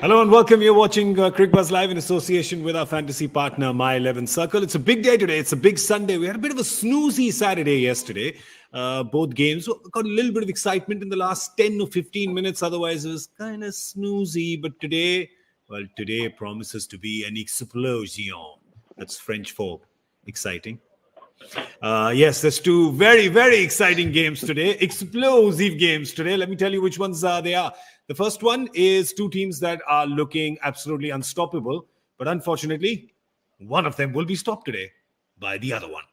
Hello and welcome. You're watching Cricbuzz Live in association with our fantasy partner, My 11 Circle. It's a big day today. It's a big Sunday. We had a bit of a snoozy Saturday yesterday. Both games got a little bit of excitement in the last 10 or 15 minutes. Otherwise, it was kind of snoozy. But today promises to be an explosion. That's French for exciting. Yes, there's two very, very exciting games today. Explosive games today. Let me tell you which ones they are. The first one is two teams that are looking absolutely unstoppable. But unfortunately, one of them will be stopped today by the other one.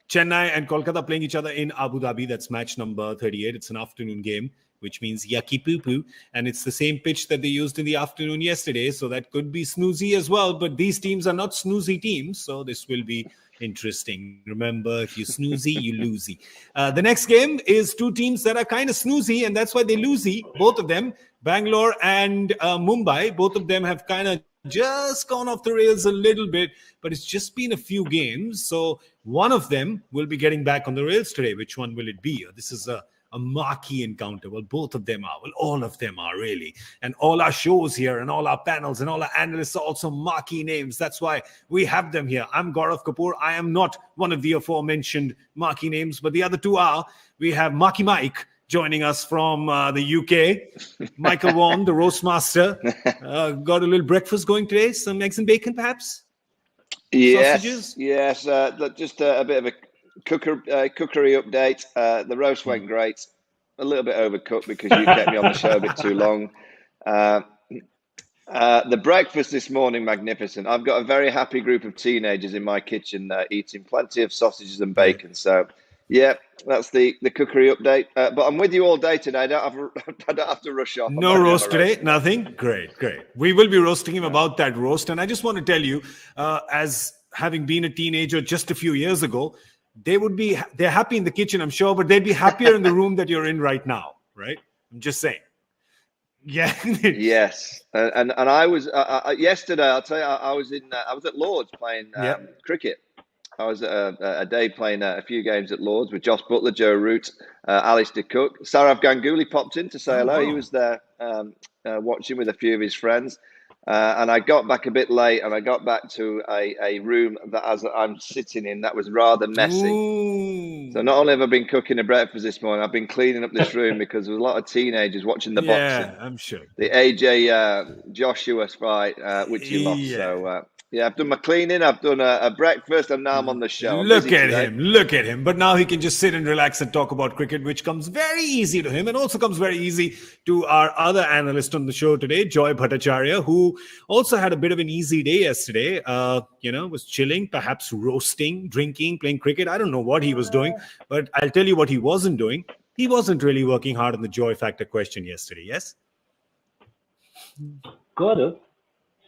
Chennai and Kolkata playing each other in Abu Dhabi. That's match number 38. It's an afternoon game, which means yucky poo-poo. And it's the same pitch that they used in the afternoon yesterday. So that could be snoozy as well. But these teams are not snoozy teams. So this will be interesting. Remember, if you snoozy, you losey. The next game is two teams that are kind of snoozy, and that's why they losey. Both of them, Bangalore and Mumbai, both of them have kind of just gone off the rails a little bit, but it's just been a few games. So one of them will be getting back on the rails today. Which one will it be? This is a marquee encounter. Well, both of them are. Well, all of them are really. And all our shows here and all our panels and all our analysts are also marquee names. That's why we have them here. I'm Gaurav Kapur. I am not one of the aforementioned marquee names, but the other two are. We have Marquee Mike joining us from the UK. Michael Vaughan, the roast master. Got a little breakfast going today? Some eggs and bacon, perhaps? Yes. Sausages? Yes. Just a bit of a cookery update. The roast went great. A little bit overcooked because you kept me on the show a bit too long. The breakfast this morning, magnificent. I've got a very happy group of teenagers in my kitchen eating plenty of sausages and bacon. So, yeah, that's the cookery update. But I'm with you all day today. I don't have to rush off. No roast today? Nothing? Great. We will be roasting him about that roast. And I just want to tell you, as having been a teenager just a few years ago, they're happy in the kitchen, I'm sure, but they'd be happier in the room that you're in right now, right? I'm just saying. Yeah. Yes. And I was yesterday. I'll tell you, I was at Lord's playing cricket. I was at a day playing a few games at Lord's with Josh Butler, Joe Root, Alistair Cook. Sarav Ganguly popped in to say hello. Wow. He was there watching with a few of his friends. And I got back a bit late, and I got back to a room that as I'm sitting in that was rather messy. Ooh. So not only have I been cooking a breakfast this morning, I've been cleaning up this room because there was a lot of teenagers watching the boxing. Yeah, I'm sure. The AJ Joshua fight, which he lost. Yeah. So I've done my cleaning, I've done a breakfast, and now I'm on the show. Look at him. But now he can just sit and relax and talk about cricket, which comes very easy to him and also comes very easy to our other analyst on the show today, Joy Bhattacharjya, who also had a bit of an easy day yesterday. Was chilling, perhaps roasting, drinking, playing cricket. I don't know what he was doing, but I'll tell you what he wasn't doing. He wasn't really working hard on the Joy Factor question yesterday, yes? Gaurav,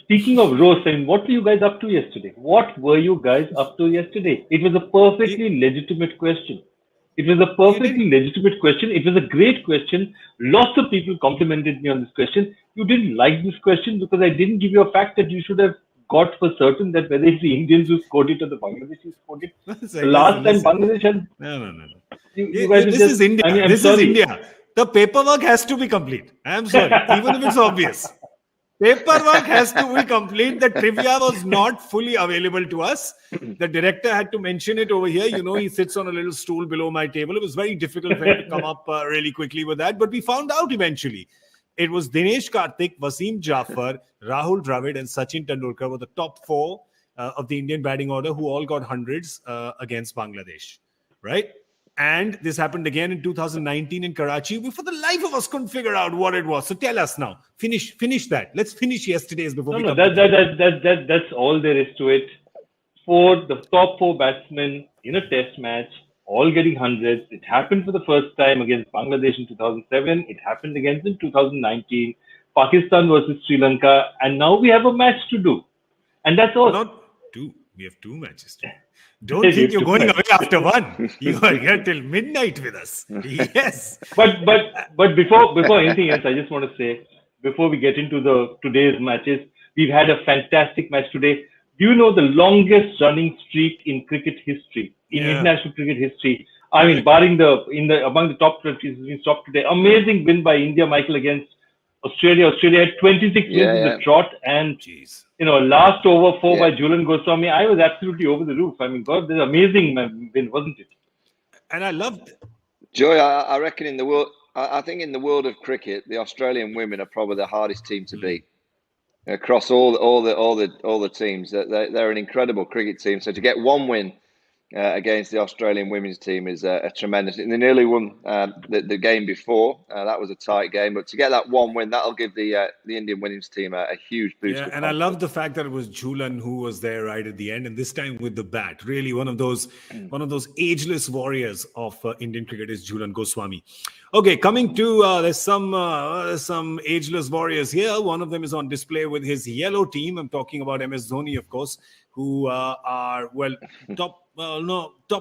speaking of roast, and what were you guys up to yesterday? What were you guys up to yesterday? It was a perfectly legitimate question. It was a perfectly legitimate question. It was a great question. Lots of people complimented me on this question. You didn't like this question because I didn't give you a fact that you should have got for certain that whether it's the Indians who scored it or the Bangladeshis scored it. The last time Bangladesh had... No. This is India. This is India. The paperwork has to be complete. I'm sorry. Even if it's obvious. Paperwork has to be complete. The trivia was not fully available to us. The director had to mention it over here. He sits on a little stool below my table. It was very difficult for him to come up really quickly with that. But we found out eventually. It was Dinesh Karthik, Wasim Jafar, Rahul Dravid, and Sachin Tendulkar were the top four of the Indian batting order who all got hundreds against Bangladesh. Right? And this happened again in 2019 in Karachi. We, for the life of us, couldn't figure out what it was. So tell us now. Finish that. Let's finish yesterday's before we come. That's all there is to it. For the top four batsmen in a test match, all getting hundreds. It happened for the first time against Bangladesh in 2007. It happened again in 2019. Pakistan versus Sri Lanka. And now we have a match to do. And that's all. Not two. We have two matches to do. Don't think you're going away after one. You are here till midnight with us. Yes. But before anything else, I just want to say, before we get into today's matches, we've had a fantastic match today. Do you know the longest running streak in cricket history, international cricket history? I mean, barring among the top countries, we stopped today. Amazing win by India, Michael, against Australia had 26 wins in the trot, and Jeez. Last over 4 by Jhulan Goswami. I was absolutely over the roof. I mean, God, this is amazing win, wasn't it? And I loved Joy. I reckon in the world, I think in the world of cricket, the Australian women are probably the hardest team to beat across all the teams. They're an incredible cricket team. So to get one win against the Australian women's team is a tremendous. And they nearly won the game before. That was a tight game, but to get that one win, that'll give the Indian women's team a huge boost. Yeah, and I love the fact that it was Jhulan who was there right at the end, and this time with the bat. Really, one of those ageless warriors of Indian cricket is Jhulan Goswami. Okay, coming to there's some ageless warriors here. One of them is on display with his yellow team. I'm talking about MS Dhoni, of course, who are top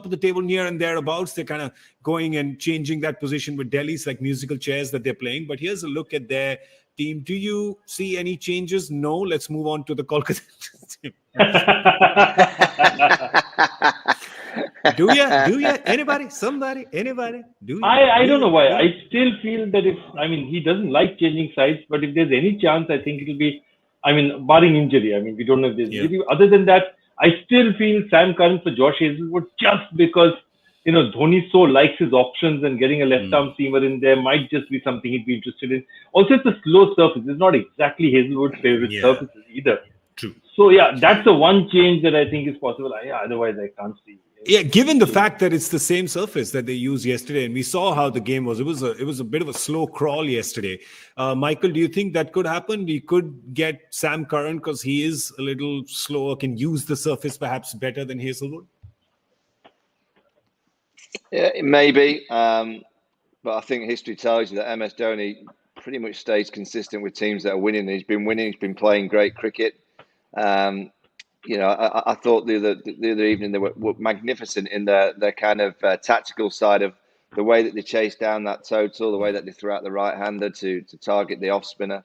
of the table near and thereabouts. They're kind of going and changing that position with Delhi. It's like musical chairs that they're playing. But here's a look at their team. Do you see any changes? No. Let's move on to the Kolkata team. Do you? Anybody? Somebody? Anybody? Do you? I don't know why. I still feel that he doesn't like changing sides, but if there's any chance, I think it'll be, barring injury. We don't know if there's injury. Other than that, I still feel Sam Curran for Josh Hazlewood, just because, Dhoni so likes his options, and getting a left-arm seamer in there might just be something he'd be interested in. Also, it's a slow surface. It's not exactly Hazlewood's favorite surfaces either. True. So, that's the one change that I think is possible. Otherwise, I can't see. Yeah, given the fact that it's the same surface that they used yesterday, and we saw how the game was. It was a bit of a slow crawl yesterday. Michael, do you think that could happen? We could get Sam Curran, because he is a little slower, can use the surface perhaps better than Hazlewood? Yeah, maybe. But I think history tells you that MS Dhoni pretty much stays consistent with teams that are winning. He's been winning. He's been playing great cricket. I thought the other evening they were magnificent in their kind of tactical side of the way that they chased down that total, the way that they threw out the right-hander to target the off-spinner.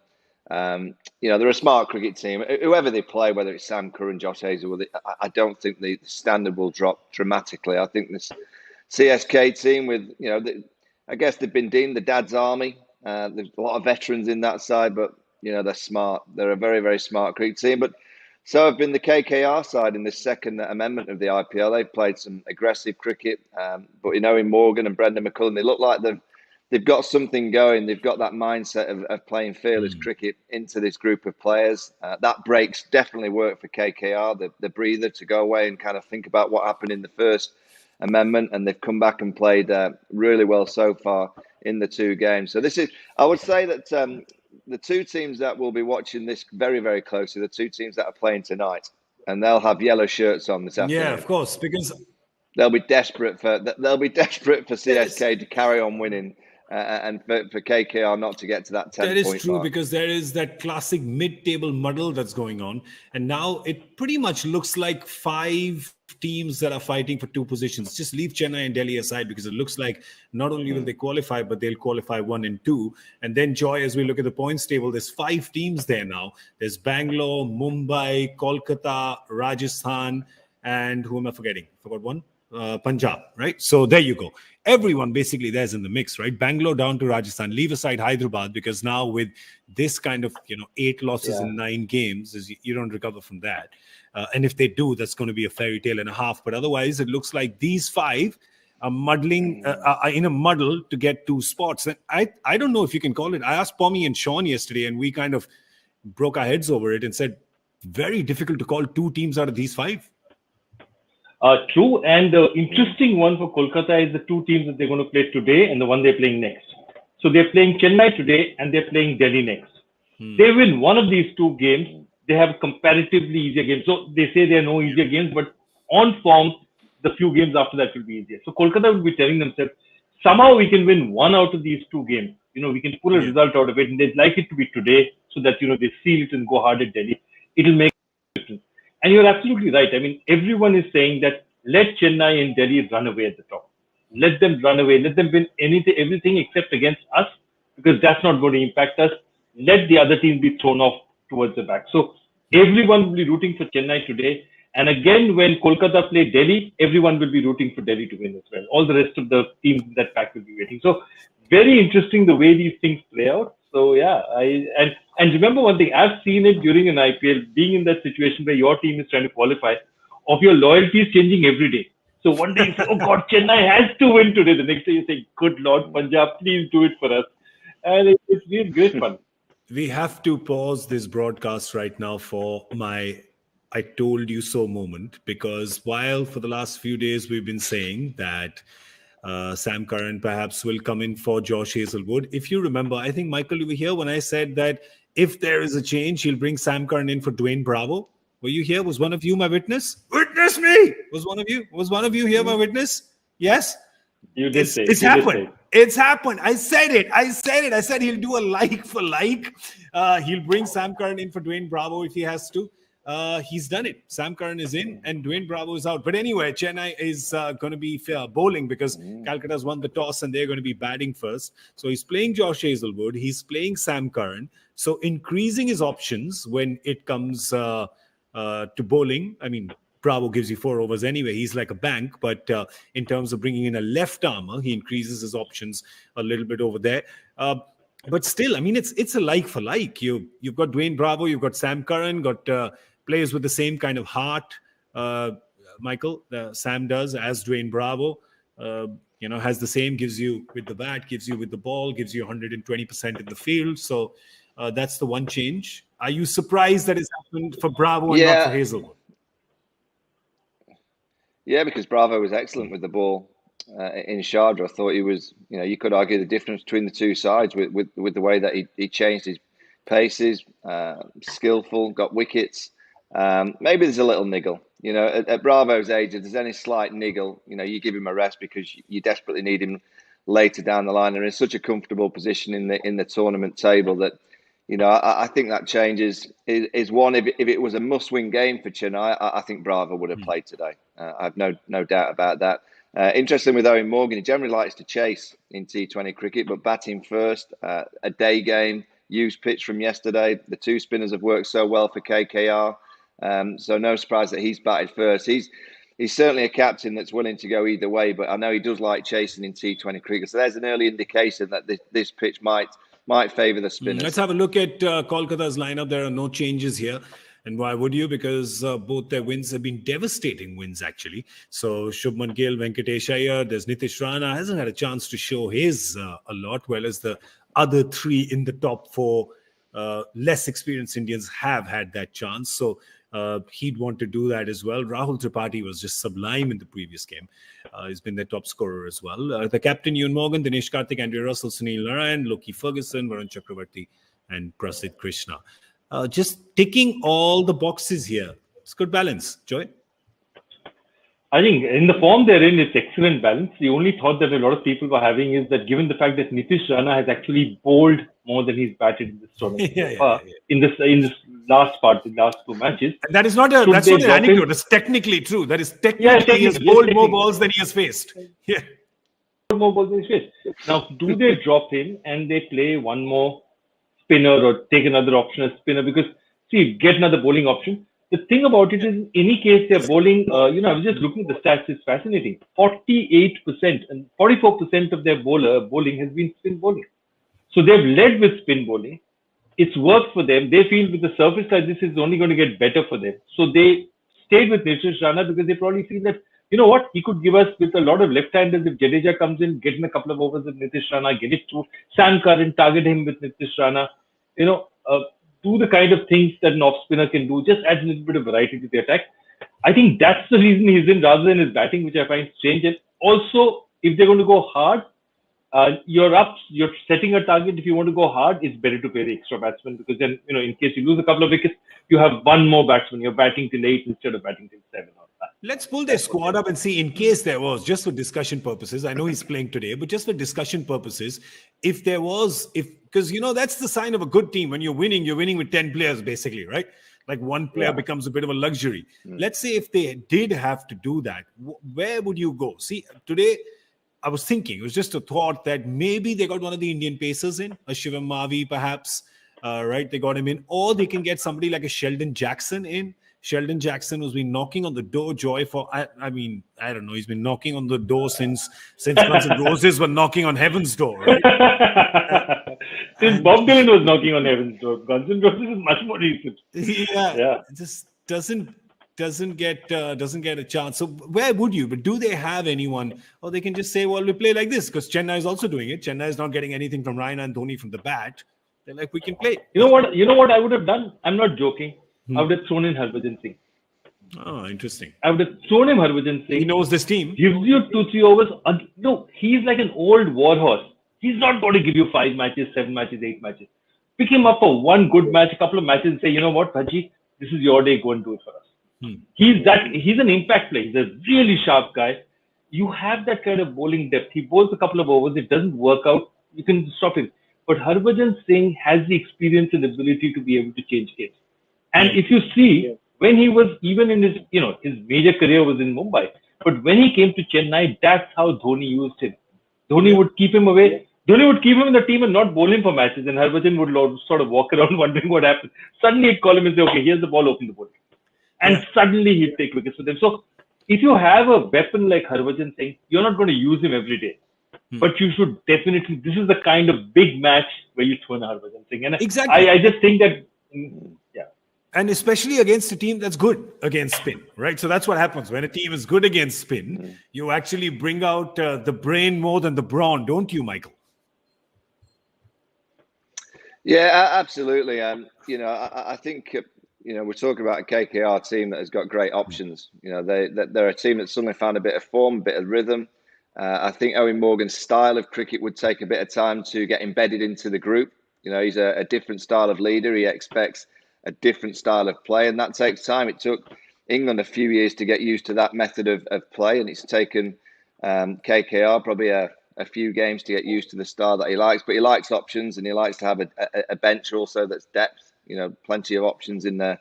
They're a smart cricket team. Whoever they play, whether it's Sam Curran, Josh Hazlewood, I don't think the standard will drop dramatically. I think this CSK team with, I guess they've been deemed the dad's army. There's a lot of veterans in that side, but, they're smart. They're a very, very smart cricket team. But so have been the KKR side in the second amendment of the IPL. They've played some aggressive cricket, but in Morgan and Brendan McCullum, they look like they've got something going. They've got that mindset of playing fearless cricket into this group of players. That breaks definitely worked for KKR, the breather, to go away and kind of think about what happened in the first amendment, and they've come back and played really well so far in the two games. So I would say that the two teams that will be watching this very, very closely, the two teams that are playing tonight, and they'll have yellow shirts on this afternoon. Yeah, of course, because they'll be desperate for CSK to carry on winning. And for KKR not to get to that 10 point That is true, mark. because there is that classic mid-table muddle that's going on. And now it pretty much looks like 5 teams that are fighting for 2 positions. Just leave Chennai and Delhi aside, because it looks like not only will they qualify, but they'll qualify 1 and 2. And then, Joy, as we look at the points table, there's 5 teams there now. There's Bangalore, Mumbai, Kolkata, Rajasthan, and who am I forgetting? Forgot one? Punjab, right? So there you go. Everyone basically there's in the mix, right? Bangalore down to Rajasthan. Leave aside Hyderabad, because now with this kind of 8 losses in 9 games, you don't recover from that. And if they do, that's going to be a fairy tale and a half. But otherwise, it looks like these 5 are muddling are in a muddle to get 2 spots. And I don't know if you can call it. I asked Pommy and Sean yesterday, and we kind of broke our heads over it and said very difficult to call 2 teams out of these 5. True, and the interesting one for Kolkata is the 2 teams that they're going to play today and the one they're playing next. So they're playing Chennai today and they're playing Delhi next. They win one of these 2 games, they have comparatively easier games. So they say there are no easier games, but on form, the few games after that will be easier. So Kolkata will be telling themselves, somehow we can win 1 out of these 2 games. We can pull a result out of it, and they'd like it to be today so that, they seal it and go hard at Delhi. It'll make a difference. And you're absolutely right. Everyone is saying that let Chennai and Delhi run away at the top. Let them run away. Let them win everything except against us, because that's not going to impact us. Let the other teams be thrown off towards the back. So everyone will be rooting for Chennai today. And again, when Kolkata play Delhi, everyone will be rooting for Delhi to win as well. All the rest of the teams in that pack will be waiting. So very interesting the way these things play out. So yeah, and remember one thing, I've seen it during an IPL, being in that situation where your team is trying to qualify, of your loyalties changing every day. So one day you say, oh God, Chennai has to win today. The next day you say, good Lord, Punjab, please do it for us. And it's been great fun. We have to pause this broadcast right now for my I told you so moment, because while for the last few days we've been saying that Sam Curran perhaps will come in for Josh Hazelwood. If you remember, I think, Michael, you were here when I said that if there is a change, he'll bring Sam Curran in for Dwayne Bravo. Were you here? Was one of you my witness? Witness me! Was one of you here my witness? Yes? You did say it's happened. It's happened. I said it. I said he'll do a like for like. He'll bring Sam Curran in for Dwayne Bravo if he has to. He's done it. Sam Curran is in and Dwayne Bravo is out. But anyway, Chennai is going to be bowling because Calcutta's won the toss and they're going to be batting first. So he's playing Josh Hazelwood. He's playing Sam Curran. So increasing his options when it comes to bowling. I mean, Bravo gives you 4 overs anyway. He's like a bank. But in terms of bringing in a left armer, he increases his options a little bit over there. But still, I mean, it's a like for like. You've got Dwayne Bravo, you've got Sam Curran, got players with the same kind of heart. Michael, Sam does, as Dwayne Bravo. Has the same, gives you with the bat, gives you with the ball, gives you 120% in the field. So that's the one change. Are you surprised that it's happened for Bravo and not for Hazelwood? Yeah, because Bravo was excellent with the ball in Sharjah. I thought he was, you could argue the difference between the two sides with the way that he changed his paces, skillful, got wickets. Maybe there's a little niggle. At Bravo's age, if there's any slight niggle, you give him a rest because you desperately need him later down the line. They're in such a comfortable position in the tournament table that, I think that change is one. If it was a must-win game for Chennai, I think Bravo would have played today. I have no doubt about that. Interesting with Owen Morgan, he generally likes to chase in T20 cricket, but batting first, a day game, used pitch from yesterday. The 2 spinners have worked so well for KKR. So no surprise that he's batted first. He's certainly a captain that's willing to go either way, but I know he does like chasing in T20 cricket. So there's an early indication that this pitch might favour the spinners. Let's have a look at Kolkata's lineup. There are no changes here. And why would you? Because both their wins have been devastating wins, actually. So Shubman Gill, Venkatesh Iyer, there's Nitish Rana, hasn't had a chance to show his a lot, well as the other 3 in the top 4 less experienced Indians have had that chance. So he'd want to do that as well. Rahul Tripathi was just sublime in the previous game. He's been their top scorer as well. The captain, Ewan Morgan, Dinesh Karthik, Andrew Russell, Sunil Narayan, Loki Ferguson, Varun Chakravarti, and Prasidh Krishna. Just ticking all the boxes here. It's good balance. Joy? I think in the form they're in, it's excellent balance. The only thought that a lot of people were having is that given the fact that Nitish Rana has actually bowled more than he's batted in this tournament in this last 2 matches. And that is not an anecdote. It's technically true. That is technically he has bowled more balls than he has faced. Yeah. More balls than he's faced. Now, do they drop him and they play one more spinner or take another option as spinner? Because, see, get another bowling option. The thing about it is, in any case, they're bowling, I was just looking at the stats, it's fascinating. 48% and 44% of their bowling has been spin bowling. So they've led with spin bowling. It's worked for them. They feel with the surface like this, it's only going to get better for them. So they stayed with Nitish Rana because they probably feel that, you know what, he could give us with a lot of left-handers. If Jadeja comes in, get in a couple of overs with Nitish Rana, get it through. Sam Curran, target him with Nitish Rana. Do the kind of things that an off-spinner can do, just adds a little bit of variety to the attack. I think that's the reason he's in rather than his batting, which I find strange. And also, if they're going to go hard, you're setting a target. If you want to go hard, it's better to play the extra batsman because then, in case you lose a couple of wickets, you have one more batsman. You're batting till 8 instead of batting till 7 or 9. Let's pull their squad up and see in case there was, just for discussion purposes, I know he's playing today, but just for discussion purposes, if there was, because, that's the sign of a good team. When you're winning with 10 players, basically, right? Like one player becomes a bit of a luxury. Let's say if they did have to do that, where would you go? See, today, I was thinking, it was just a thought that maybe they got one of the Indian pacers in, a Shivam Mavi perhaps, right? They got him in. Or they can get somebody like a Sheldon Jackson in. Sheldon Jackson has been knocking on the door, Joy, for, I don't know, he's been knocking on the door since Guns N' Roses were knocking on heaven's door, right? Since Bob Dylan was knocking on heaven's door, Guns N' Roses is much more recent. Yeah. Just doesn't get a chance. So where would you? But do they have anyone? Or they can just say, well, we play like this because Chennai is also doing it. Chennai is not getting anything from Raina and Dhoni from the bat. They're like, we can play. You know what I would have done? I'm not joking. I would have thrown in Harbhajan Singh. Oh, interesting. I would have thrown him Harbhajan Singh. He knows this team. Gives you 2-3 overs. No, he's like an old war horse. He's not going to give you 5 matches, 7 matches, 8 matches. Pick him up for one good match, a couple of matches, and say, you know what, Bhaji, this is your day. Go and do it for us. He's an impact player. He's a really sharp guy. You have that kind of bowling depth. He bowls a couple of overs. It doesn't work out. You can stop him. But Harbhajan Singh has the experience and ability to be able to change games. And if you see, when he was even in his major career was in Mumbai. But when he came to Chennai, that's how Dhoni used him. Dhoni would keep him away. Dhoni would keep him in the team and not bowl him for matches. And Harbhajan would sort of walk around wondering what happened. Suddenly he'd call him and say, okay, here's the ball, open the ball. And suddenly he'd take wickets with him. So if you have a weapon like Harbhajan Singh, you're not going to use him every day. But you should definitely, this is the kind of big match where you throw in Harbhajan Singh. And exactly. I just think that, And especially against a team that's good against spin, right? So that's what happens. When a team is good against spin, you actually bring out the brain more than the brawn, don't you, Michael? Yeah, absolutely. I think, we're talking about a KKR team that has got great options. They're a team that's suddenly found a bit of form, a bit of rhythm. I think Owen Morgan's style of cricket would take a bit of time to get embedded into the group. He's a different style of leader. He expects a different style of play, and that takes time. It took England a few years to get used to that method of play, and it's taken KKR probably a few games to get used to the style that he likes. But he likes options, and he likes to have a bench also that's depth. Plenty of options in the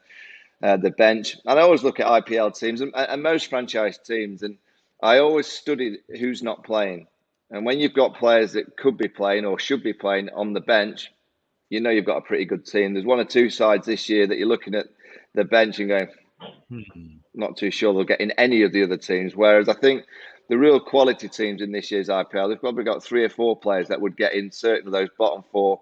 bench. And I always look at IPL teams and most franchise teams, and I always study who's not playing. And when you've got players that could be playing or should be playing on the bench, you've got a pretty good team. There's one or two sides this year that you're looking at the bench and going, not too sure they'll get in any of the other teams. Whereas I think the real quality teams in this year's IPL, they've probably got 3 or 4 players that would get in certain of those bottom 4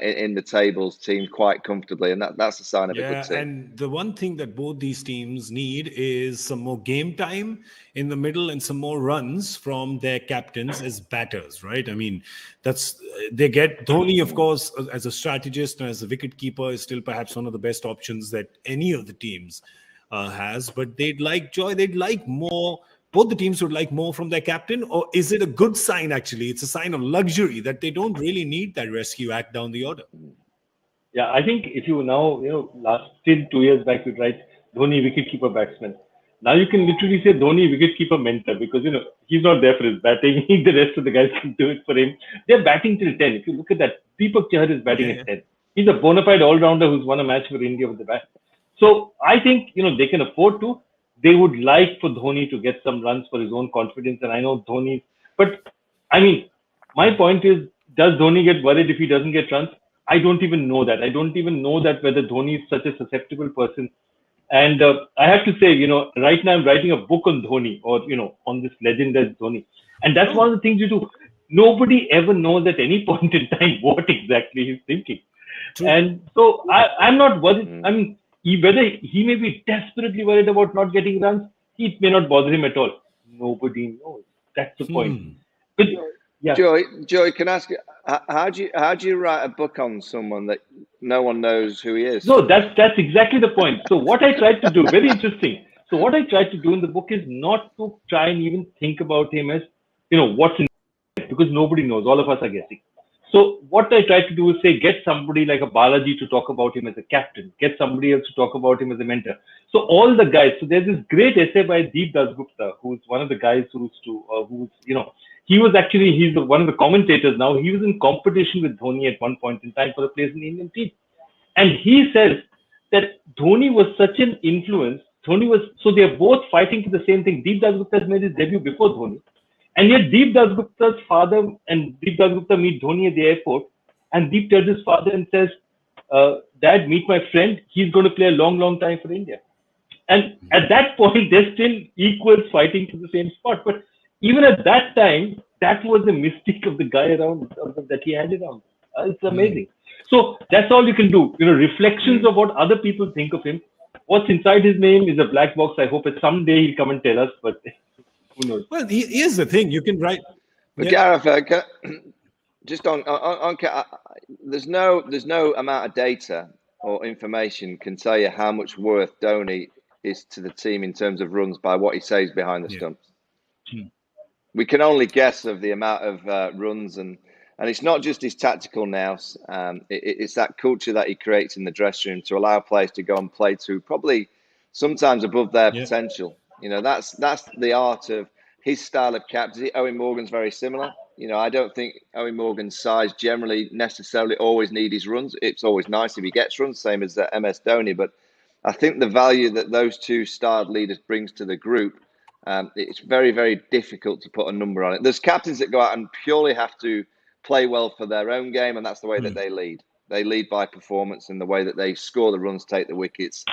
in the tables team quite comfortably, and that's a sign of a good team. And the one thing that both these teams need is some more game time in the middle and some more runs from their captains as batters, right? I mean, they get Dhoni, of course, as a strategist and as a wicket keeper, is still perhaps one of the best options that any of the teams has. But they'd like more. Both the teams would like more from their captain, or is it a good sign, actually? It's a sign of luxury that they don't really need that rescue act down the order. Yeah, I think if you now, till 2 years back, you'd write Dhoni wicketkeeper batsman. Now you can literally say Dhoni wicketkeeper mentor because, he's not there for his batting. The rest of the guys can do it for him. They're batting till 10. If you look at that, Deepak Chahar is batting at 10. He's a bona fide all-rounder who's won a match for India with the bat. So I think, they can afford to. They would like for Dhoni to get some runs for his own confidence. And I know Dhoni, but I mean, my point is, does Dhoni get worried if he doesn't get runs? I don't even know that. I don't even know that whether Dhoni is such a susceptible person. And I have to say, right now I'm writing a book on Dhoni or, on this legend as Dhoni. And that's one of the things you do. Nobody ever knows at any point in time what exactly he's thinking. True. And so I'm not worried. I mean, whether he may be desperately worried about not getting runs, it may not bother him at all. Nobody knows. That's the point. But, yeah. Joey, can I ask you, how do you write a book on someone that no one knows who he is? No, that's exactly the point. So what I tried to do, very interesting. So what I tried to do in the book is not to try and even think about him as, what's in it, because nobody knows. All of us are guessing. So what I tried to do is say, get somebody like a Balaji to talk about him as a captain, get somebody else to talk about him as a mentor. So all the guys, so there's this great essay by Deep Dasgupta, who's one of the guys he's one of the commentators now. He was in competition with Dhoni at one point in time for a place in the Indian team. And he says that Dhoni was such an influence. So they're both fighting for the same thing. Deep Dasgupta has made his debut before Dhoni. And yet Deep Dasgupta's father and Deep Dasgupta meet Dhoni at the airport, and Deep tells his father and says, Dad, meet my friend. He's going to play a long, long time for India. And at that point, they're still equals fighting to the same spot. But even at that time, that was the mystique of the guy around that he had around. It's amazing. So that's all you can do. Reflections of what other people think of him. What's inside his name is a black box. I hope that someday he'll come and tell us, but who knows? Well, here's the thing: you can write. But Gareth, just on there's no amount of data or information can tell you how much worth Dhoni is to the team in terms of runs by what he says behind the stumps. We can only guess of the amount of runs, and it's not just his tactical nous. It's that culture that he creates in the dressing room to allow players to go and play to probably sometimes above their potential. That's the art of his style of captaincy. Owen Morgan's very similar. I don't think Owen Morgan's size generally necessarily always need his runs. It's always nice if he gets runs, same as MS Dhoni. But I think the value that those two styled leaders brings to the group, it's very, very difficult to put a number on it. There's captains that go out and purely have to play well for their own game, and that's the way that they lead. They lead by performance and the way that they score the runs, take the wickets,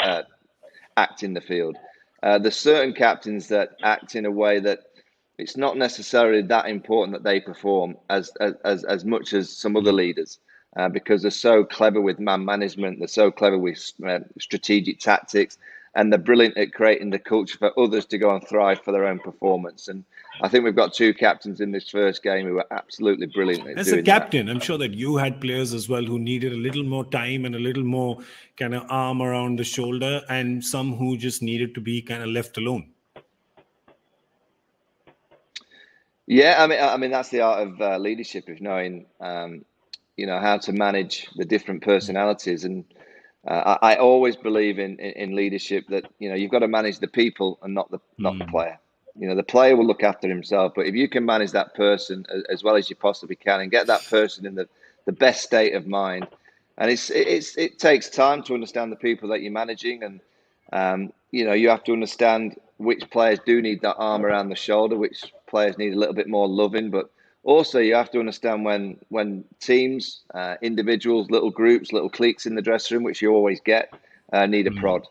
act in the field. There's certain captains that act in a way that it's not necessarily that important that they perform as much as some other leaders, because they're so clever with man management, they're so clever with strategic tactics, and they're brilliant at creating the culture for others to go and thrive for their own performance. And I think we've got two captains in this first game who were absolutely brilliant at As doing a captain, that. I'm sure that you had players as well who needed a little more time and a little more kind of arm around the shoulder, and some who just needed to be kind of left alone. Yeah, I mean that's the art of leadership, of knowing how to manage the different personalities. And I always believe in leadership that you've got to manage the people and not the player. The player will look after himself, but if you can manage that person as well as you possibly can and get that person in the best state of mind, and it takes time to understand the people that you're managing, and you have to understand which players do need that arm around the shoulder, which players need a little bit more loving, but also you have to understand when teams, individuals, little groups, little cliques in the dressing room, which you always get, need a prod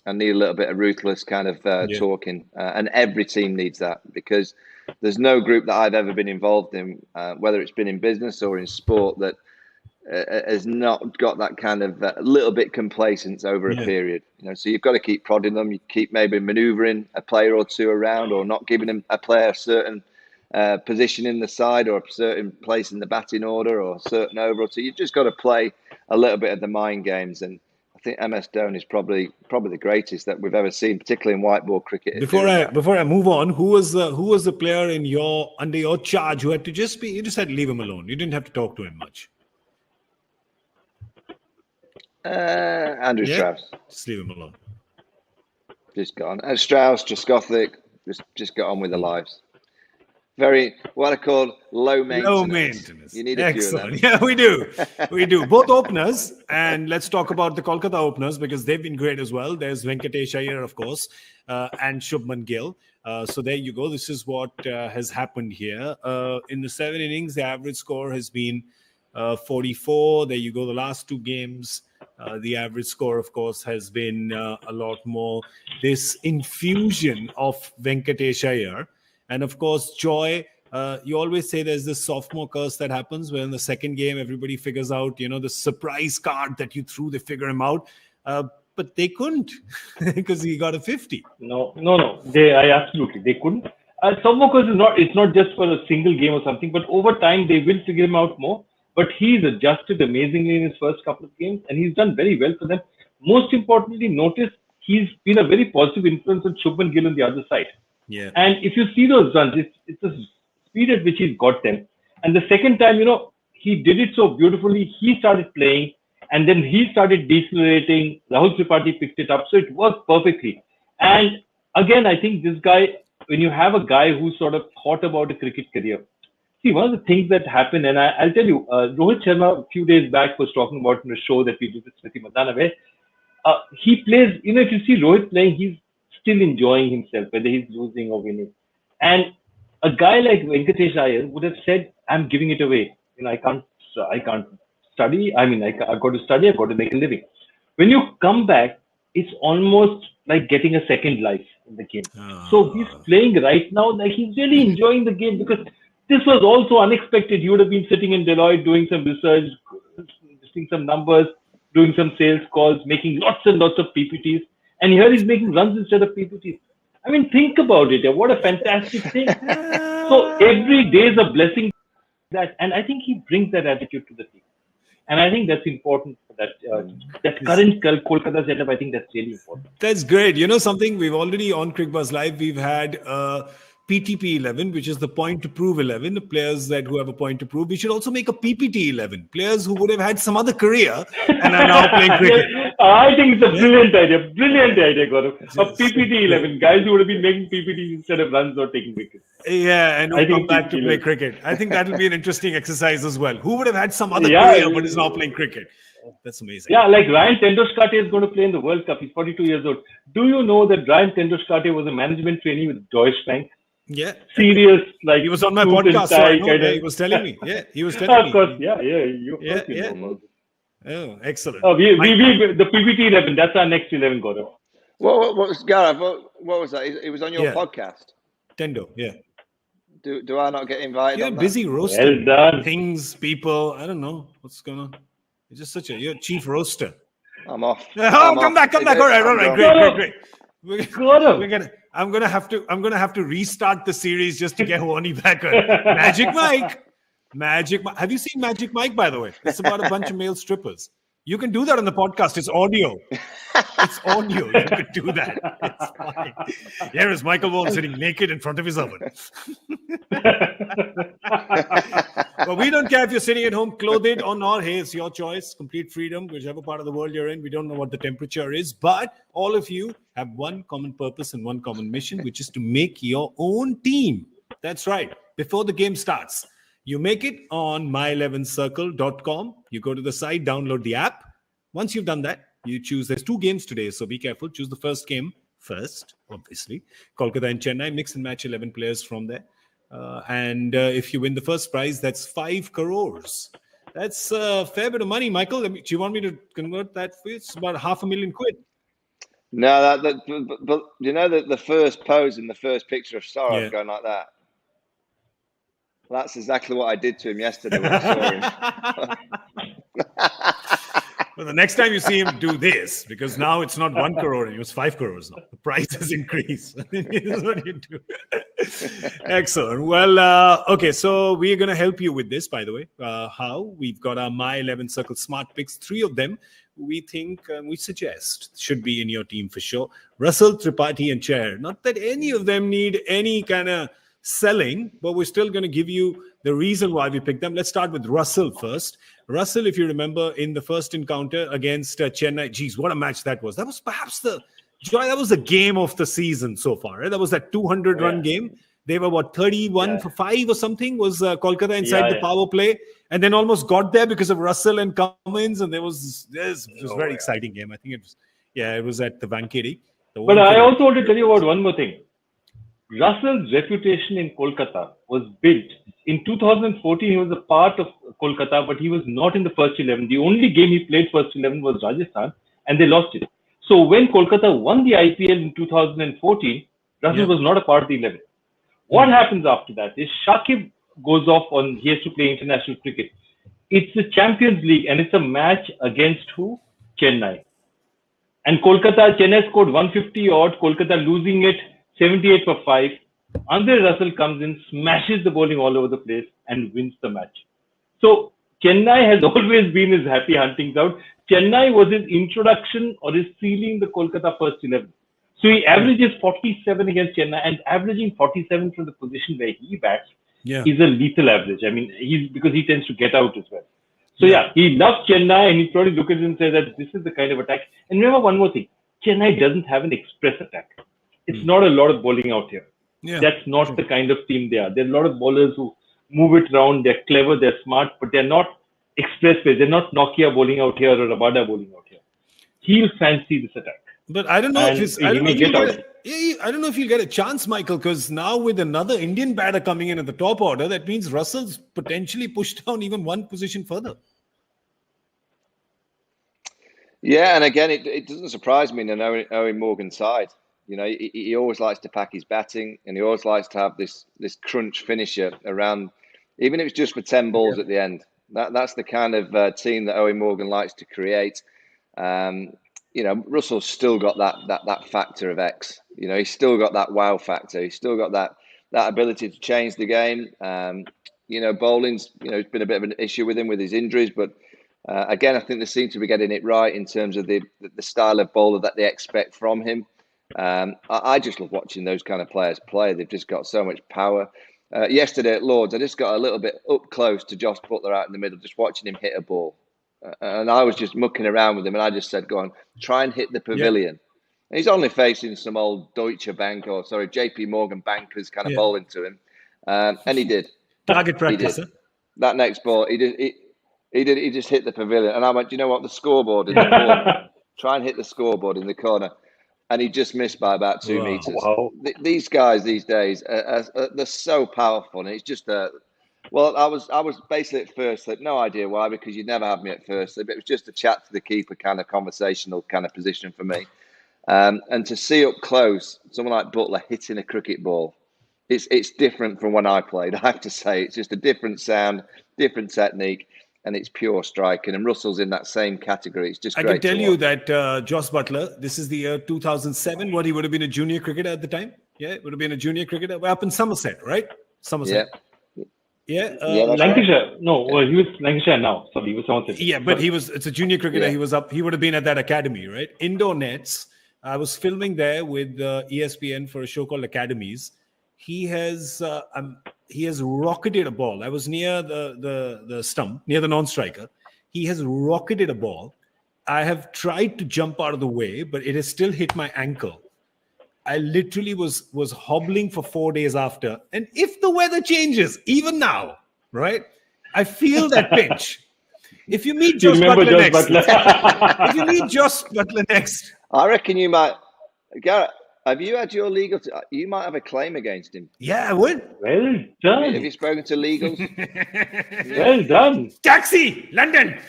and need a little bit of ruthless kind of talking. And every team needs that, because there's no group that I've ever been involved in, whether it's been in business or in sport, that has not got that kind of little bit complacence over a period. So you've got to keep prodding them. You keep maybe manoeuvring a player or two around, or not giving a player a certain position in the side or a certain place in the batting order or a certain over. So you've just got to play a little bit of the mind games. And I think MS Dhoni is probably the greatest that we've ever seen, particularly in white ball cricket. Before I move on, who was the player under your charge who had to you just had to leave him alone? You didn't have to talk to him much. Andrew Strauss. Just leave him alone. Just gone. Strauss, Trescothick, just got on with their lives. Very, what I call low maintenance. Low maintenance. You need a few of them. Yeah, we do. We do. Both openers. And let's talk about the Kolkata openers, because they've been great as well. There's Venkatesh Iyer, of course, and Shubman Gill. So there you go. This is what has happened here. In the 7 innings, the average score has been 44. There you go. The last 2 games, the average score, of course, has been a lot more. This infusion of Venkatesh Iyer. And of course, Joy, you always say there's this sophomore curse that happens where in the second game, everybody figures out, the surprise card that you threw, they figure him out. But they couldn't because he got a 50. No. They couldn't. Sophomore curse it's not just for a single game or something, but over time, they will figure him out more. But he's adjusted amazingly in his first couple of games, and he's done very well for them. Most importantly, notice he's been a very positive influence on Shubman Gill on the other side. Yeah. And if you see those runs, it's the speed at which he's got them. And the second time, he did it so beautifully. He started playing, and then he started decelerating. Rahul Tripathi picked it up. So it worked perfectly. And again, I think this guy, when you have a guy who sort of thought about a cricket career, see, one of the things that happened, and I'll tell you, Rohit Sharma a few days back was talking about in a show that we did with Smriti Madana, where he plays, if you see Rohit playing, he's still enjoying himself, whether he's losing or winning. And a guy like Venkatesh Iyer would have said, I'm giving it away. I can't study. I've got to study, I've got to make a living. When you come back, it's almost like getting a second life in the game. So he's playing right now, like he's really enjoying the game, because this was also unexpected. He would have been sitting in Deloitte doing some research, posting some numbers, doing some sales calls, making lots and lots of PPTs. And here he's making runs instead of PPTs. I mean, think about it. What a fantastic thing. So every day is a blessing. And I think he brings that attitude to the team. And I think that's important for that current Kolkata setup. I think that's really important. That's great. You know something? We've already on Cricbuzz Live, we've had PTP 11, which is the point to prove 11, the players who have a point to prove. We should also make a PPT 11, players who would have had some other career and are now playing cricket. I think it's a brilliant idea. Brilliant idea, Gaurav. A PPT 11, guys who would have been making PPTs instead of runs or taking wickets. Yeah, and who come back to play cricket. I think that will be an interesting exercise as well. Who would have had some other career but is now playing cricket? That's amazing. Yeah, like Ryan Tenduskate is going to play in the World Cup. He's 42 years old. Do you know that Ryan Tenduskate was a management trainee with Deutsche Bank? Yeah. Serious, like he was on my podcast. So I know, he was telling me. Yeah, he was telling me. Of course, yeah. Oh, excellent. The PPT 11. That's our next 11, Gaurav. What was Gaurav? What was that? It was on your podcast. Tendo, yeah. Do I not get invited? You're on busy that? roasting well done. things, people. I don't know what's going on. You're just you're a chief roaster. I'm off. Come back. All right, great. Gaurav. I'm gonna have to restart the series just to get Dhoni back on. Magic Mike. Have you seen Magic Mike, by the way? It's about a bunch of male strippers. You can do that on the podcast. It's audio. You can do that. It's fine. Here is Michael Vaughan sitting naked in front of his oven. But we don't care if you're sitting at home clothed or not. Hey, it's your choice. Complete freedom, whichever part of the world you're in. We don't know what the temperature is. But all of you have one common purpose and one common mission, which is to make your own team. That's right. Before the game starts. You make it on my11circle.com. You go to the site, download the app. Once you've done that, you choose. There's 2 games today, so be careful. Choose the first game first, obviously. Kolkata and Chennai. Mix and match 11 players from there. And if you win the first prize, that's 5 crores. That's a fair bit of money, Michael. Do you want me to convert that for you? It's about £500,000. No, but you know that the first pose in the first picture of Sorrow going like that. That's exactly what I did to him yesterday when I saw him. Well, the next time you see him, do this, because now it's not 1 crore, it was 5 crores now. The price has increased. This is what you do. Excellent. Well, okay, so we're going to help you with this, by the way. How? We've got our My 11 Circle Smart Picks, 3 of them we think, we suggest should be in your team for sure. Russell, Tripathi and Chair. Not that any of them need any kind of selling, but we're still going to give you the reason why we picked them. Let's start with Russell first. Russell, if you remember, in the first encounter against Chennai, geez, what a match that was. That was perhaps the game of the season so far. Right? That was that 200-run game. They were, 31 for 5 or something, was Kolkata inside the power play, and then almost got there because of Russell and Cummins, and it was a very exciting game. I think it was at the Vankiri. But I also want to tell you about one more thing. Russell's reputation in Kolkata was built. In 2014, he was a part of Kolkata, but he was not in the first 11. The only game he played first 11 was Rajasthan, and they lost it. So when Kolkata won the IPL in 2014, Russell was not a part of the 11. What happens after that is Shakib goes off he has to play international cricket. It's the Champions League, and it's a match against who? Chennai. And Chennai scored 150 odd, Kolkata losing it 78 for 5. Andre Russell comes in, smashes the bowling all over the place and wins the match. So Chennai has always been his happy hunting ground. Chennai was his introduction or his sealing the Kolkata first 11. So he averages 47 against Chennai, and averaging 47 from the position where he bats is a lethal average. I mean, because he tends to get out as well. So he loves Chennai, and he probably look at it and say that this is the kind of attack. And remember one more thing, Chennai doesn't have an express attack. It's not a lot of bowling out here. Yeah. That's not the kind of team they are. There are a lot of bowlers who move it around. They're clever, they're smart, but they're not express players. They're not Nokia bowling out here or Rabada bowling out here. He'll fancy this attack. But I don't know if you'll get a chance, Michael, because now with another Indian batter coming in at the top order, that means Russell's potentially pushed down even one position further. Yeah, and again, it doesn't surprise me in an Owen Morgan side. You know, he always likes to pack his batting, and he always likes to have this crunch finisher around, even if it's just for 10 balls at the end. That's the kind of team that Owen Morgan likes to create. Russell's still got that factor of X. He's still got that wow factor. He's still got that ability to change the game. Bowling's it's been a bit of an issue with him with his injuries, but again, I think they seem to be getting it right in terms of the style of bowler that they expect from him. I just love watching those kind of players play. They've just got so much power. Yesterday at Lords, I just got a little bit up close to Josh Buttler out in the middle, just watching him hit a ball. And I was just mucking around with him, and I just said, go on, try and hit the pavilion. And he's only facing some old Deutsche Bank JP Morgan bankers kind of bowling to him. And he did. Target practice. He did. That next ball, he just hit the pavilion. And I went, you know what, the scoreboard in the corner. Try and hit the scoreboard in the corner. And he just missed by about 2 meters. Wow. These guys these days, they're so powerful. And it's just well, I was basically at first, like, no idea why, because you'd never have me at first. It was just a chat to the keeper kind of conversational kind of position for me. And to see up close someone like Buttler hitting a cricket ball, it's different from when I played, I have to say. It's just a different sound, different technique, and it's pure striking. And Russell's in that same category. It's just great. I can tell you that Josh Buttler, this is the year 2007. What, he would have been a junior cricketer at the time? Yeah, it would have been a junior cricketer. We're up in Somerset, right? Somerset. Yeah. Lancashire. Right. No, well, he was Lancashire now. Sorry, he was Somerset. Yeah, but it's a junior cricketer. He was up. He would have been at that academy, right? Indoor nets. I was filming there with ESPN for a show called Academies. He has rocketed a ball. I was near the stump, near the non-striker. He has rocketed a ball. I have tried to jump out of the way, but it has still hit my ankle. I literally was hobbling for 4 days after. And if the weather changes, even now, right, I feel that pinch. If you meet Josh Buttler next, if you meet Josh Buttler next, I reckon you might. Garrett, have you had your legal? You might have a claim against him. Yeah, I would. Well done. Have you spoken to legals? Well done. Taxi, London.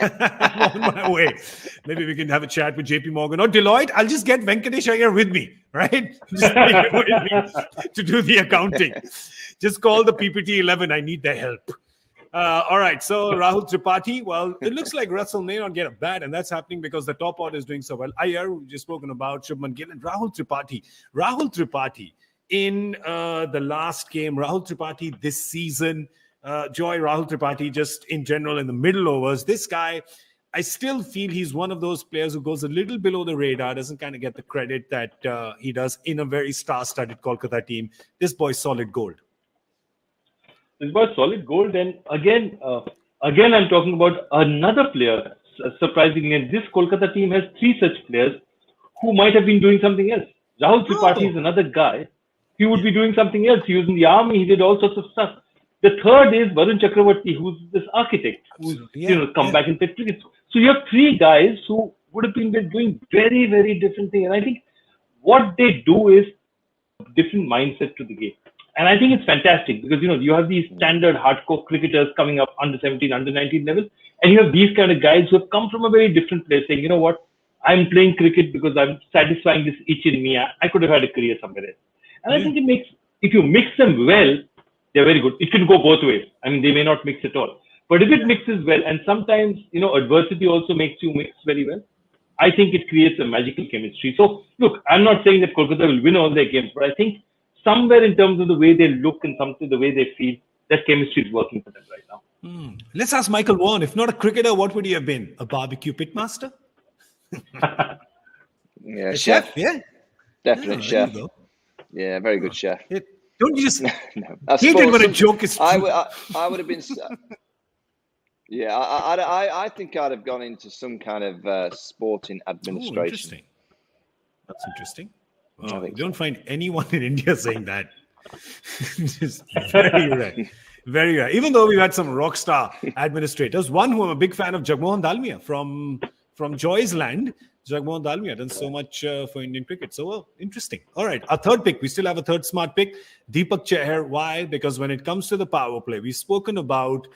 I'm on my way. Maybe we can have a chat with JP Morgan or Deloitte. I'll just get Venkatesh Iyer with me, right? Just take it with me to do the accounting. Just call the PPT 11. I need their help. All right, so Rahul Tripathi. Well, it looks like Russell may not get a bat, and that's happening because the top order is doing so well. Iyer, we've just spoken about Shubman Gill and Rahul Tripathi. Rahul Tripathi in the last game. Rahul Tripathi this season. Rahul Tripathi just in general in the middle overs. This guy, I still feel he's one of those players who goes a little below the radar, doesn't kind of get the credit that he does in a very star-studded Kolkata team. This boy's solid gold. It's about solid gold, and again, I'm talking about another player. Surprisingly, and this Kolkata team has 3 such players who might have been doing something else. Rahul Tripathi is another guy. He would be doing something else. He was in the army. He did all sorts of stuff. The third is Varun Chakravarti, who's this architect, who's come back and played cricket. So you have 3 guys who would have been doing very, very different things. And I think what they do is different mindset to the game. And I think it's fantastic because, you have these standard hardcore cricketers coming up under 17, under 19 level. And you have these kind of guys who have come from a very different place saying, you know what, I'm playing cricket because I'm satisfying this itch in me. I could have had a career somewhere else. And I think if you mix them well, they're very good. It can go both ways. I mean, they may not mix at all. But if it mixes well, and sometimes, adversity also makes you mix very well, I think it creates a magical chemistry. So, look, I'm not saying that Kolkata will win all their games, but I think somewhere in terms of the way they look and something, the way they feel, that chemistry is working for them right now. Let's ask Michael Vaughan. If not a cricketer, what would he have been? A barbecue pitmaster? Yeah, chef. Yeah, definitely chef. Yeah, very good chef. Don't you just no, hate it when a joke is true? I would have been. Yeah, I think I'd have gone into some kind of sporting administration. Ooh, interesting. That's interesting. You don't find anyone in India saying that. Just very rare. Very rare. Even though we've had some rock star administrators. One who I'm a big fan of, Jagmohan Dalmia from Joy's Land. Jagmohan Dalmia done so much for Indian cricket. So interesting. All right. Our third pick. We still have a third smart pick. Deepak Chahar. Why? Because when it comes to the power play, we've spoken about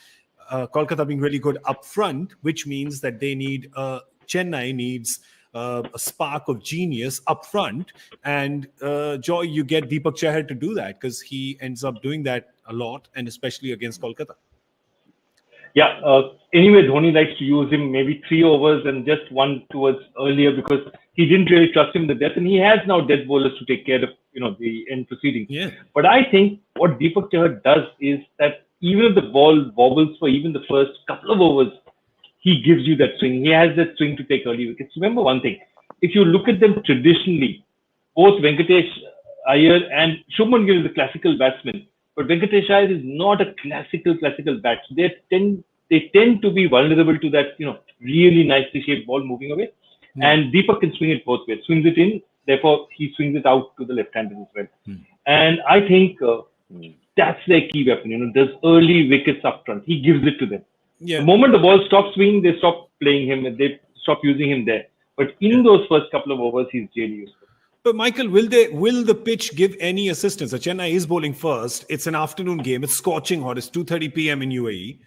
Kolkata being really good up front, which means that they need Chennai needs a spark of genius up front. And Joy, you get Deepak Chahar to do that because he ends up doing that a lot, and especially against Kolkata. Yeah. Anyway, Dhoni likes to use him maybe 3 overs and just one towards earlier because he didn't really trust him in the death, and he has now death bowlers to take care of the end proceedings. Yeah. But I think what Deepak Chahar does is that even if the ball wobbles for even the first couple of overs, he gives you that swing. He has that swing to take early wickets. Remember one thing: if you look at them traditionally, both Venkatesh Iyer and Shubman Gill is a classical batsman. But Venkatesh Iyer is not a classical batsman. They tend to be vulnerable to that, really nicely shaped ball moving away. And Deepak can swing it both ways. Swings it in, therefore he swings it out to the left-handed as well. And I think that's their key weapon. There's early wickets up front. He gives it to them. Yeah. The moment the ball stops swinging, they stop playing him and they stop using him there. But in those first couple of overs, he's really useful. But Michael, will the pitch give any assistance? So Chennai is bowling first. It's an afternoon game. It's scorching hot. It's 2:30 p.m. in UAE.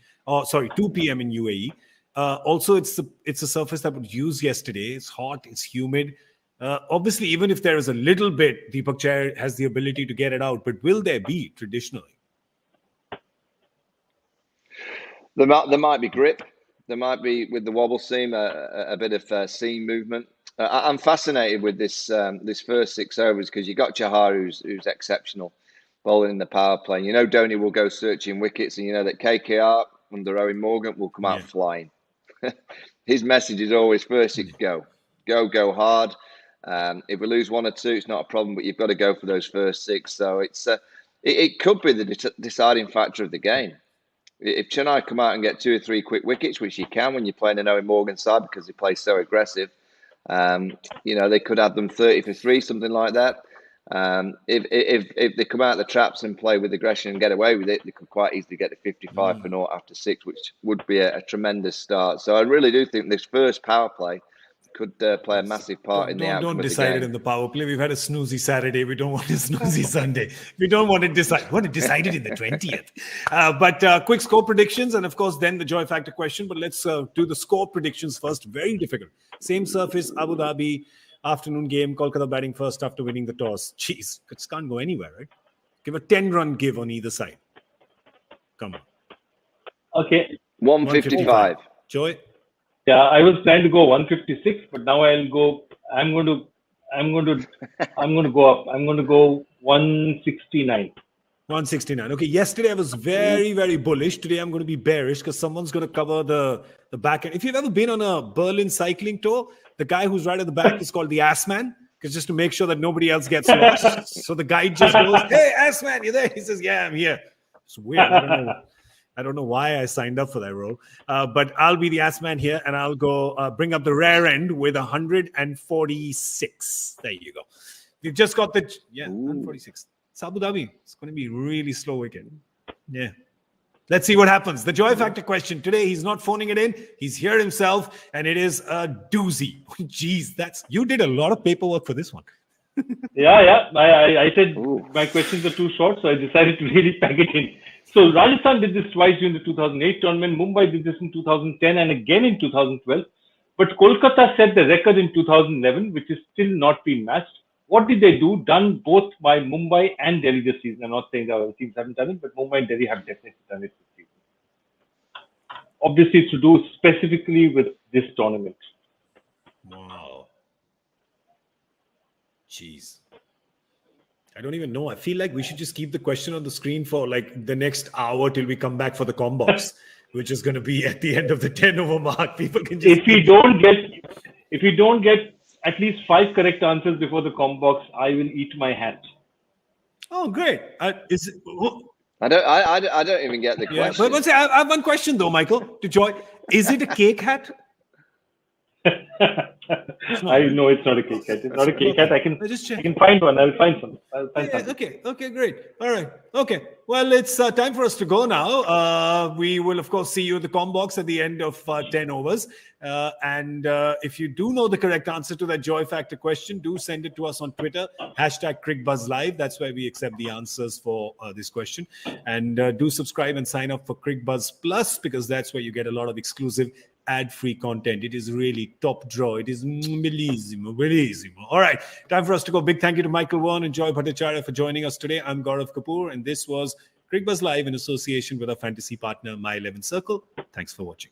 2 p.m. in UAE. Also, it's a surface that was used yesterday. It's hot. It's humid. Obviously, even if there is a little bit, Deepak Chahar has the ability to get it out. But will there be traditionally? There might be grip. There might be, with the wobble seam, a bit of seam movement. I'm fascinated with this first 6 overs because you got Chahar, who's exceptional, bowling in the power play. Dhoni will go searching wickets, and that KKR under Owen Morgan will come out flying. His message is always first 6 go hard. If we lose 1 or 2, it's not a problem, but you've got to go for those first 6. So it could be the deciding factor of the game. If Chennai come out and get 2 or 3 quick wickets, which you can when you're playing an Owen Morgan side because they play so aggressive, they could have them 30 for 3, something like that. If they come out of the traps and play with aggression and get away with it, they could quite easily get to 55 for 0 after 6, which would be a tremendous start. So I really do think this first power play could play a massive part in the outcome. Don't decide it in the power play. We've had a snoozy Saturday. We don't want a snoozy Sunday. We don't want to decide. We want to decide it in the 20th. But quick score predictions, and of course, then the joy factor question. But let's do the score predictions first. Very difficult. Same surface, Abu Dhabi, afternoon game. Kolkata batting first after winning the toss. Jeez, it can't go anywhere, right? Give a 10-run give on either side. Come on. Okay. 155. Joy. Yeah, I was trying to go 156, but now I'm going to go up. I'm going to go 169. 169. Okay, yesterday I was very, very bullish. Today I'm going to be bearish because someone's going to cover the back end. If you've ever been on a Berlin cycling tour, the guy who's right at the back is called the ass man, because just to make sure that nobody else gets lost. So the guide just goes, "Hey, ass man, you there?" He says, "Yeah, I'm here." It's weird. I don't know why I signed up for that role. But I'll be the ass man here, and I'll go bring up the rear end with 146. There you go. We've just got 146. It's Abu Dhabi. It's going to be really slow weekend. Yeah. Let's see what happens. The joy factor question today. He's not phoning it in. He's here himself, and it is a doozy. Jeez, you did a lot of paperwork for this one. Yeah. I said my questions are too short, so I decided to really pack it in. So Rajasthan did this twice during the 2008 tournament. Mumbai did this in 2010 and again in 2012. But Kolkata set the record in 2011, which is still not been matched. What did they do? Done both by Mumbai and Delhi this season. I'm not saying that other teams haven't done it, but Mumbai and Delhi have definitely done it this season. Obviously, it's to do specifically with this tournament. Wow. Jeez. I don't even know. I feel like we should just keep the question on the screen for like the next hour till we come back for the combox, which is going to be at the end of the 10 over mark. People can just. If we don't get at least 5 correct answers before the combox, I will eat my hat. Oh, great! I don't even get the question. But I have one question though, Michael. To Joy, is it a cake hat? I know it's not a cake hat. It's not a cake hat. I can find one. I'll find some. Okay, great. All right. Okay. Well, it's time for us to go now. We will, of course, see you at the combox at the end of 10 overs. And if you do know the correct answer to that joy factor question, do send it to us on Twitter, #CricBuzzLive. That's where we accept the answers for this question. And do subscribe and sign up for Cricbuzz Plus, because that's where you get a lot of exclusive ad-free content. It is really top draw. It is bellissimo. All right, time for us to go. Big thank you to Michael Vaughan and Joy Bhattacharjya for joining us today. I'm Gaurav Kapur, and this was Cricbuzz Live in association with our fantasy partner, My 11 Circle. Thanks for watching.